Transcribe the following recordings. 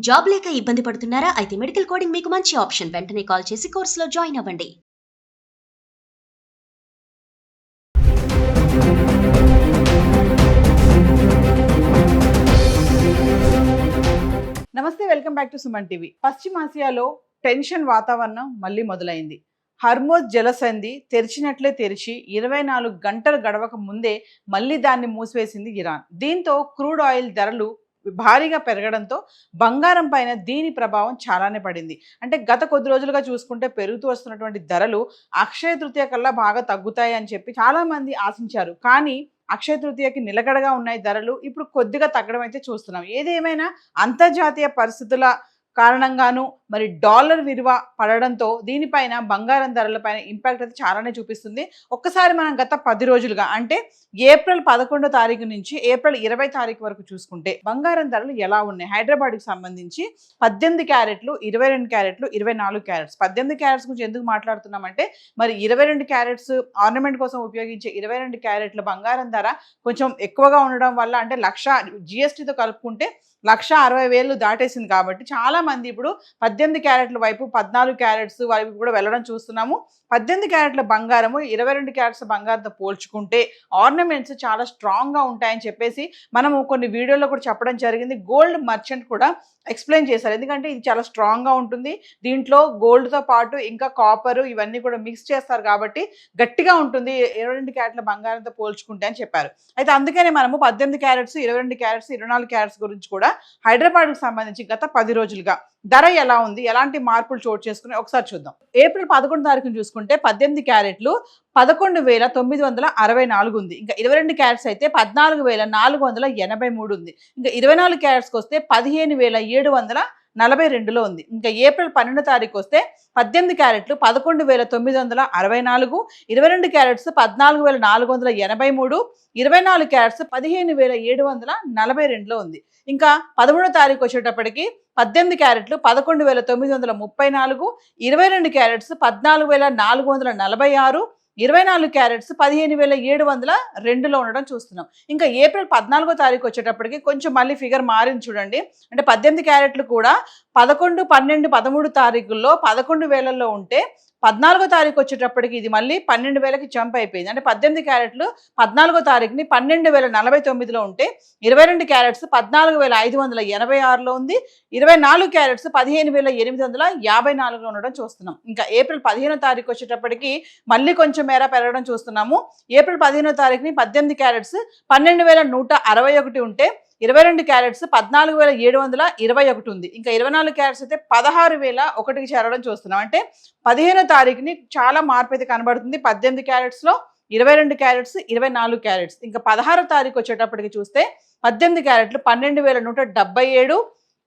Job లేక ఇబ్బంది పడుతున్నారా? అయితే మెడికల్ కోడింగ్ మీకు మంచి ఆప్షన్. వెంటనే కాల్ చేసి కోర్సులో జాయిన్ అవ్వండి. నమస్తే, welcome back to Suman TV. పశ్చిమాసియాలో టెన్షన్ వాతావరణం మళ్ళీ మొదలైంది. హర్మోజ్ జలసంధి తెరిచినట్లే తెరిచి 24 గంటలు గడవక ముందే మళ్ళీ దాన్ని మూసివేసింది ఇరాన్. దీంతో క్రూడ్ ఆయిల్ ధరలు భారీగా పెరగడంతో బంగారం పైన దీని ప్రభావం చాలానే పడింది. అంటే గత కొద్ది రోజులుగా చూసుకుంటే పెరుగుతూ వస్తున్నటువంటి ధరలు అక్షయ తృతీయ కల్లా బాగా తగ్గుతాయి అని చెప్పి చాలా మంది ఆశించారు. కానీ అక్షయ తృతీయకి నిలకడగా ఉన్నాయి ధరలు. ఇప్పుడు కొద్దిగా తగ్గడం అయితే చూస్తున్నాం. ఏది ఏమైనా అంతర్జాతీయ పరిస్థితుల కారణంగాను మరి డాలర్ విలువ పడడంతో దీనిపైన బంగారం ధరలపైన ఇంపాక్ట్ అయితే చాలానే చూపిస్తుంది. ఒక్కసారి మనం గత 10 రోజులుగా అంటే ఏప్రిల్ 11వ తారీఖు నుంచి ఏప్రిల్ 20 తారీఖు వరకు చూసుకుంటే బంగారం ధరలు ఎలా ఉన్నాయి? హైదరాబాద్కి సంబంధించి 18 క్యారెట్లు, 22 క్యారెట్లు, 24 క్యారెట్స్. 18 క్యారెట్స్ గురించి ఎందుకు మాట్లాడుతున్నామంటే మరి 22 క్యారెట్స్ ఆర్నమెంట్ కోసం ఉపయోగించే 22 క్యారెట్ల బంగారం ధర కొంచెం ఎక్కువగా ఉండడం వల్ల అంటే 1,00,000 జిఎస్టీతో కలుపుకుంటే 1,60,000 దాటేసింది. కాబట్టి చాలా మంది ఇప్పుడు 18 క్యారెట్ల వైపు 14 క్యారెట్స్ వైపు కూడా వెళ్ళడం చూస్తున్నాము. 18 క్యారెట్ల బంగారము 22 క్యారెట్స్ బంగారంతో పోల్చుకుంటే ఆర్నమెంట్స్ చాలా స్ట్రాంగ్గా ఉంటాయని చెప్పేసి మనము కొన్ని వీడియోలో కూడా చెప్పడం జరిగింది. గోల్డ్ మర్చెంట్ కూడా ఎక్స్ప్లెయిన్ చేశారు. ఎందుకంటే ఇది చాలా స్ట్రాంగ్గా ఉంటుంది, దీంట్లో గోల్డ్తో పాటు ఇంకా కాపర్ ఇవన్నీ కూడా మిక్స్ చేస్తారు కాబట్టి గట్టిగా ఉంటుంది 22 క్యారెట్ల బంగారంతో పోల్చుకుంటే అని చెప్పారు. అయితే అందుకనే మనము 18 క్యారెట్స్, 22 క్యారెట్స్, 24 క్యారెట్స్ గురించి కూడా హైదరాబాద్కు సంబంధించి గత 10 రోజులుగా ధర ఎలా ఉంది, ఎలాంటి మార్పులు చోటు చేసుకుని ఒకసారి చూద్దాం. ఏప్రిల్ 11 తారీఖున చూసుకుంటే 18 క్యారెట్లు 11,964 ఉంది. ఇంకా 22 క్యారెట్స్ అయితే 14,483 ఉంది. ఇంకా 24 క్యారెట్స్కి వస్తే 15,742లో ఉంది. ఇంకా ఏప్రిల్ 12 తారీఖు వస్తే 18 క్యారెట్లు 11,964, 22 క్యారెట్స్ 14,483, 24 క్యారెట్స్ 15,742లో ఉంది. ఇంకా 13 తారీఖు వచ్చేటప్పటికి 18 క్యారెట్లు 11,934, 22 క్యారెట్స్ 14,446, 24 క్యారెట్స్ 15,702లో ఉండడం చూస్తున్నాం. ఇంకా ఏప్రిల్ 14వ తారీఖు వచ్చేటప్పటికి కొంచెం మళ్ళీ ఫిగర్ మారింది చూడండి. అంటే 18 క్యారెట్లు కూడా 11, 12, 13 తారీఖుల్లో 11,000లో ఉంటే 14వ తారీఖు వచ్చేటప్పటికి ఇది మళ్ళీ 12,000కి జంప్ అయిపోయింది. అంటే 18 క్యారెట్లు 14వ తారీఖుని 12,049లో ఉంటే 22 క్యారెట్స్ 14,586లో ఉంది. 24 క్యారెట్స్ 15,854లో ఉండడం చూస్తున్నాం. ఇంకా ఏప్రిల్ 15వ తారీఖు వచ్చేటప్పటికి మళ్ళీ కొంచెం మేర పెరగడం చూస్తున్నాము. ఏప్రిల్ 15వ తారీఖుని 18 క్యారెట్స్ 12,161 ఉంటే 22 క్యారెట్స్ 14,721 ఉంది. ఇంకా 24 క్యారెట్స్ అయితే 16,001కి చేరడం చూస్తున్నాం. అంటే 15వ తారీఖుని చాలా మార్పు అయితే కనబడుతుంది 18 క్యారెట్స్లో, 22 క్యారెట్స్, 24 క్యారెట్స్. ఇంకా 16వ తారీఖు వచ్చేటప్పటికి చూస్తే 18 క్యారెట్లు 12,177,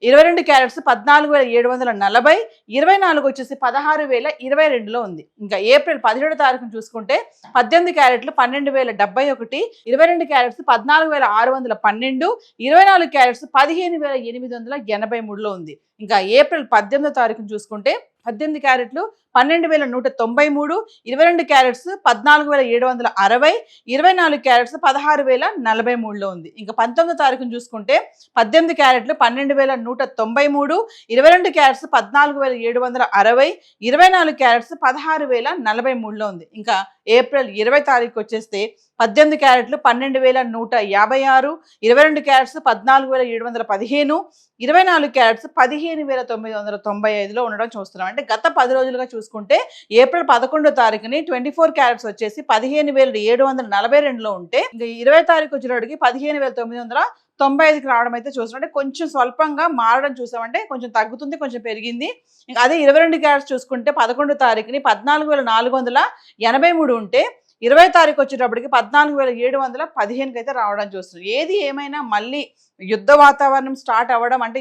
22 క్యారెట్స్ 14,740, 24 వచ్చేసి 16,022లో ఉంది. ఇంకా ఏప్రిల్ 17వ తారీఖున చూసుకుంటే 18 క్యారెట్లు 12,071, 22 క్యారెట్స్ 14,612, 24 క్యారెట్స్ 15,883లో ఉంది. ఇంకా ఏప్రిల్ 18వ తారీఖున చూసుకుంటే 18 క్యారెట్లు 12,193, 22 క్యారెట్స్ 14,760, 24 క్యారెట్స్ 16,043లో ఉంది. ఇంకా 19వ తారీఖున చూసుకుంటే 18 క్యారెట్లు 12,193, 22 క్యారెట్స్ 14,760, 24 క్యారెట్స్ 16,043లో ఉంది. ఇంకా ఏప్రిల్ 20 తారీఖు వచ్చేస్తే 18 క్యారెట్లు 12,156, 22 క్యారెట్స్ 14,715, 24 క్యారెట్స్ 15,995లో ఉండడం చూస్తున్నాం. అంటే గత 10 రోజులుగా చూసుకుంటే ఏప్రిల్ 11వ తారీఖుని 24 క్యారెట్స్ వచ్చేసి 15,742లో ఉంటే ఇంకా 20 తారీఖు వచ్చేటప్పటికి 15,995కి రావడం అయితే చూస్తున్నాం. అంటే కొంచెం స్వల్పంగా మారడం చూసామంటే కొంచెం తగ్గుతుంది, కొంచెం పెరిగింది. ఇంకా అదే 22 క్యారెట్స్ చూసుకుంటే 11వ తారీఖుని 14,483 ఉంటే 20 తారీఖు వచ్చేటప్పటికి 14,715కి అయితే రావడం చూస్తున్నాం. ఏది ఏమైనా మళ్ళీ యుద్ధ వాతావరణం స్టార్ట్ అవ్వడం అంటే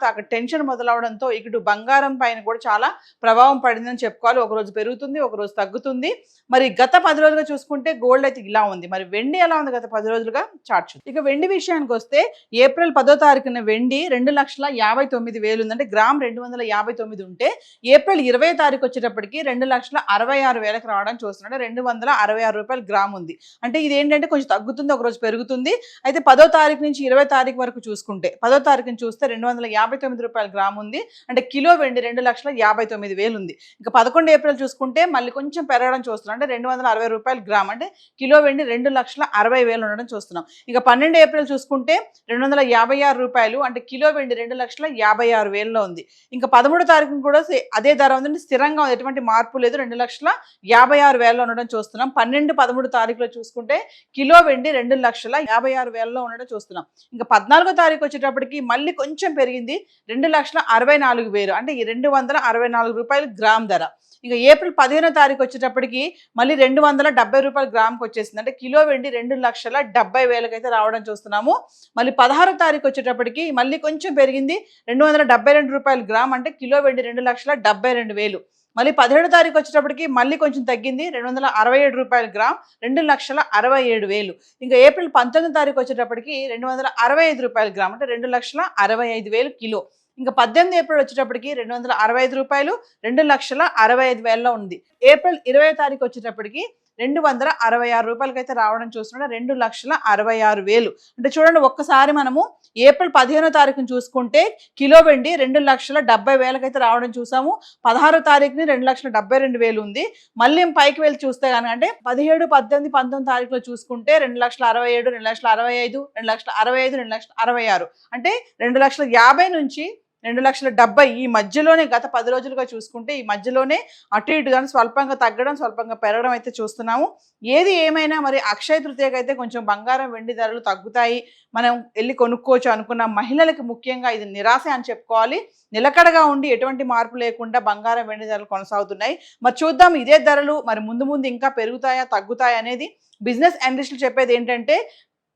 అక్కడ టెన్షన్ మొదలవడంతో ఇటు బంగారం పైన కూడా చాలా ప్రభావం పడిందని చెప్పుకోవాలి. ఒకరోజు పెరుగుతుంది, ఒకరోజు తగ్గుతుంది. మరి గత 10 రోజులుగా చూసుకుంటే గోల్డ్ అయితే ఇలా ఉంది. మరి వెండి ఎలా ఉంది గత 10 రోజులుగా చార్ట్ చూద్దాం. ఇక వెండి విషయానికి వస్తే ఏప్రిల్ 10వ తారీఖున వెండి 2,59,000 ఉంది. అంటే గ్రామ్ 259 ఉంటే ఏప్రిల్ 20వ తారీఖు వచ్చేటప్పటికి 2,66,000కి రావడం చూస్తున్నాం. 266 రూపాయలు గ్రామ్ ఉంది. అంటే ఇది ఏంటంటే కొంచెం తగ్గుతుంది, ఒకరోజు పెరుగుతుంది. అయితే 10వ తారీఖు నుంచి 20వ తారీఖు వరకు చూసుకుంటే 10వ తారీఖుని చూస్తే 259 రూపాయల గ్రామ్ ఉంది. అంటే కిలో వెండి 2,59,000 ఉంది. ఇంకా 11 ఏప్రిల్ చూసుకుంటే మళ్ళీ కొంచెం పెరగడం చూస్తున్నాం. అంటే 260 రూపాయల గ్రామ్, అంటే కిలో వెండి 2,60,000 ఉండడం చూస్తున్నాం. ఇంకా 12 ఏప్రిల్ చూసుకుంటే 256 రూపాయలు, అంటే కిలో వెండి 2,56,000లో ఉంది. ఇంకా 13వ తారీఖున కూడా అదే ధర ఉంది, స్థిరంగా ఉంది, ఎటువంటి మార్పు లేదు, 2,56,000లో ఉండడం చూస్తున్నాం. 12, 13 తారీఖులో చూసుకుంటే కిలో వెండి 2,56,000లో ఉండడం చూస్తున్నాం. ఇంకా 14వ తారీఖు వచ్చేటప్పటికి మళ్ళీ కొంచెం పెరిగింది, 2,64,000, అంటే 264 రూపాయలు గ్రామ్ ధర. ఇక ఏప్రిల్ 15వ తారీఖు వచ్చేటప్పటికి మళ్ళీ 270 రూపాయలు గ్రామ్కి వచ్చేసింది. అంటే కిలో వెండి 2,70,000 అయితే రావడం చూస్తున్నాము. మళ్ళీ 16వ తారీఖు వచ్చేటప్పటికి మళ్ళీ కొంచెం పెరిగింది, 272 రూపాయలు గ్రామ్, అంటే కిలో వెండి 2,72,000. మళ్ళీ 17వ తారీఖు వచ్చేటప్పటికి మళ్ళీ కొంచెం తగ్గింది, 267 రూపాయల గ్రామ్, 2,67,000. ఇంకా ఏప్రిల్ 19వ తారీఖు వచ్చేటప్పటికి 265 రూపాయల గ్రామ్, అంటే 2,65,000 కిలో. ఇంకా 18 ఏప్రిల్ వచ్చేటప్పటికి 265 రూపాయలు, 2,65,000లో ఉంది. ఏప్రిల్ 20వ తారీఖు వచ్చేటప్పటికి 266 రూపాయలకి అయితే రావడం చూస్తున్నాం, 2,66,000. అంటే చూడండి, ఒక్కసారి మనము ఏప్రిల్ 15వ తారీఖుని చూసుకుంటే కిలో వెండి 2,70,000 అయితే రావడం చూసాము. 16వ తారీఖుని 2,72,000 ఉంది. మళ్ళీ పైకి వెళ్ళి చూస్తే కనుక అంటే 17, 18, 19 తారీఖులో చూసుకుంటే 2,67,000, 2,65,000, 2,65,000, 2,66,000, అంటే 2,50,000 నుంచి 2,70,000 ఈ మధ్యలోనే గత 10 రోజులుగా చూసుకుంటే ఈ మధ్యలోనే అటు ఇటుగానే స్వల్పంగా తగ్గడం, స్వల్పంగా పెరగడం అయితే చూస్తున్నాము. ఏది ఏమైనా మరి అక్షయ తృతీయకి అయితే కొంచెం బంగారం వెండి ధరలు తగ్గుతాయి, మనం వెళ్ళి కొనుక్కోవచ్చు అనుకున్న మహిళలకు ముఖ్యంగా ఇది నిరాశ అని చెప్పుకోవాలి. నిలకడగా ఉండి ఎటువంటి మార్పు లేకుండా బంగారం వెండి ధరలు కొనసాగుతున్నాయి. మరి చూద్దాం ఇదే ధరలు మరి ముందు ముందు ఇంకా పెరుగుతాయా తగ్గుతాయా అనేది. బిజినెస్ అనలిస్టులు చెప్పేది ఏంటంటే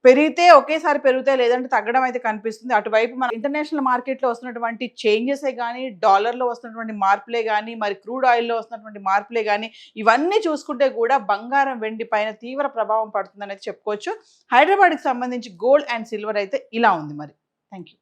పెరిగితే ఒకేసారి పెరుగుతాయి, లేదంటే తగ్గడం అయితే కనిపిస్తుంది. అటువైపు మన ఇంటర్నేషనల్ మార్కెట్లో వస్తున్నటువంటి చేంజెసే కానీ, డాలర్లో వస్తున్నటువంటి మార్పులే కానీ, మరి క్రూడ్ ఆయిల్లో వస్తున్నటువంటి మార్పులే కానీ, ఇవన్నీ చూసుకుంటే కూడా బంగారం వెండి పైన తీవ్ర ప్రభావం పడుతుందని చెప్పుకోవచ్చు. హైదరాబాద్కి సంబంధించి గోల్డ్ అండ్ సిల్వర్ అయితే ఇలా ఉంది. మరి థ్యాంక్ యూ.